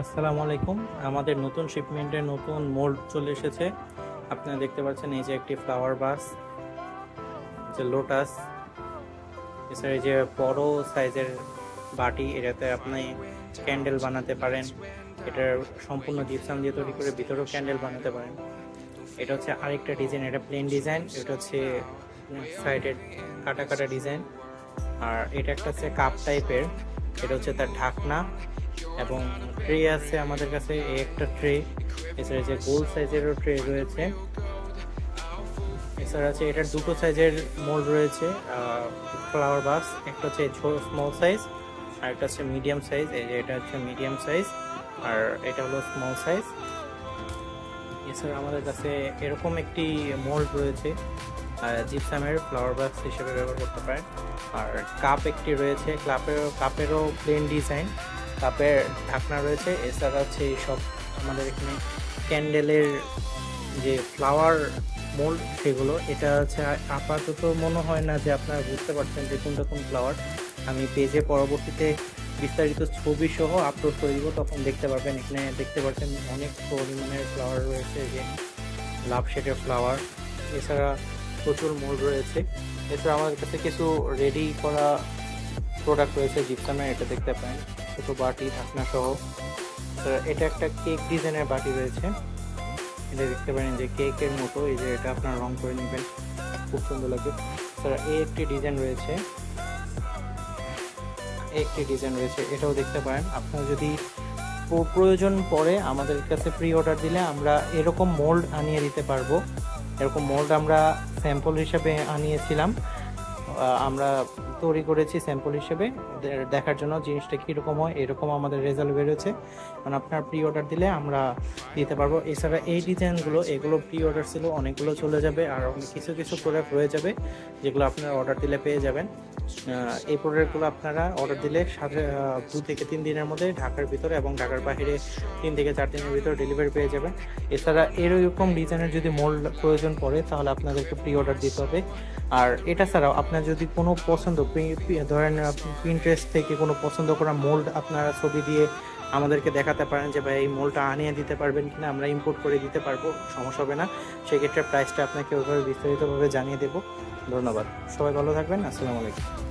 আসসালামু আলাইকুম। আমাদের নতুন শিপমেন্টের নতুন মোল্ড চলে এসেছে। আপনারা দেখতে পাচ্ছেন এই যে একটি ফ্লাওয়ার বাস, যে লোটাস, এছাড়া এই যে বড় সাইজের বাটি, এটাতে আপনি ক্যান্ডেল বানাতে পারেন। এটার সম্পূর্ণ জিপসাম দিয়ে তৈরি করে ভিতরেও ক্যান্ডেল বানাতে পারেন। এটা হচ্ছে আরেকটা ডিজাইন, এটা প্লেন ডিজাইন, এটা হচ্ছে সাইডের কাটা কাটা ডিজাইন। আর এটা একটা হচ্ছে কাপ টাইপের, এটা হচ্ছে তার ঢাকনা এবং ট্রে আছে আমাদের কাছে, এই একটা ট্রে। এছাড়া যে গোল সাইজেরও ট্রে রয়েছে। এছাড়া আছে এটার দুটো সাইজের মোল্ড রয়েছে ফ্লাওয়ার বাস, একটা হচ্ছে স্মল সাইজ আর একটা হচ্ছে মিডিয়াম সাইজ। এই যে এটা হচ্ছে মিডিয়াম সাইজ আর এটা হলো স্মল সাইজ। এছাড়া আমাদের কাছে এরকম একটি মোল্ড রয়েছে, জিপসামের ফ্লাওয়ার বাস হিসেবে ব্যবহার করতে পারেন। আর কাপ একটি রয়েছে, কাপেরও প্লেন ডিজাইন, কাপের ঢাকনা রয়েছে। এছাড়া হচ্ছে এইসব আমাদের এখানে ক্যান্ডেলের যে ফ্লাওয়ার মোল্ড সেগুলো। এটা হচ্ছে আপাতত মনে হয় না যে আপনারা বুঝতে পারছেন যে কোনটা কোন ফ্লাওয়ার। আমি পেজে পরবর্তীতে বিস্তারিত ছবি সহ আপলোড করে দিব, তখন দেখতে পারবেন। এখানে দেখতে পাচ্ছেন অনেক পরিমাণের ফ্লাওয়ার রয়েছে, যে লাভ শেডের ফ্লাওয়ার। এছাড়া প্রচুর মোল্ড রয়েছে। এছাড়া আমাদের কাছে কিছু রেডি করা প্রোডাক্ট রয়েছে জিপসামের, এটা দেখতে পারেন, ছোটো বাটি ঢাকনা সহ। এটা একটা কেক ডিজাইনের বাটি রয়েছে, এটা দেখতে পারেন যে কেকের মতো। এই যে এটা আপনার রং করে নেবেন, খুব সুন্দর লাগবে। স্যার এই একটি ডিজাইন রয়েছে, এটাও দেখতে পারেন। আপনার যদি প্রয়োজন পড়ে আমাদের কাছে প্রি অর্ডার দিলে আমরা এরকম মোল্ড আনিয়ে দিতে পারবো। এরকম মোল্ড আমরা স্যাম্পল হিসেবে আনিয়েছিলাম, আমরা তৈরি করেছি স্যাম্পল হিসেবে দেখার জন্য জিনিসটা কীরকম হয়। এরকম আমাদের রেজাল্ট বেরোচ্ছে, মানে আপনার প্রি অর্ডার দিলে আমরা দিতে পারবো। এছাড়া এই ডিজাইনগুলো, এগুলো প্রি অর্ডার ছিল, অনেকগুলো চলে যাবে আর অনেক কিছু কিছু প্রোডাক্ট রয়ে যাবে যেগুলো আপনারা অর্ডার দিলে পেয়ে যাবেন। এই প্রোডাক্টগুলো আপনারা অর্ডার দিলে 2 থেকে 3 দিনের মধ্যে ঢাকার ভিতরে এবং ঢাকার বাইরে 3 থেকে 4 দিনের ভিতরে ডেলিভারি পেয়ে যাবেন। এছাড়া এরকম ডিজাইনের যদি মোল্ড প্রয়োজন পড়ে তাহলে আপনাদেরকে প্রি অর্ডার দিতে হবে। আর এটা ছাড়াও আপনার যদি কোনো পছন্দ, ধরেন পিন্টারেস্ট থেকে কোনো পছন্দ করা মোল্ড আপনারা ছবি দিয়ে আমাদেরকে দেখাতে পারেন যে ভাই এই মোল্ডটা আনিয়ে দিতে পারবেন কিনা, আমরা ইম্পোর্ট করে দিতে পারবো, সমস্যা হবে না। সেক্ষেত্রে প্রাইসটা আপনাকে ওইভাবে বিস্তারিতভাবে জানিয়ে দেবো। ধন্যবাদ, সবাই ভালো থাকবেন। আসসালামু আলাইকুম।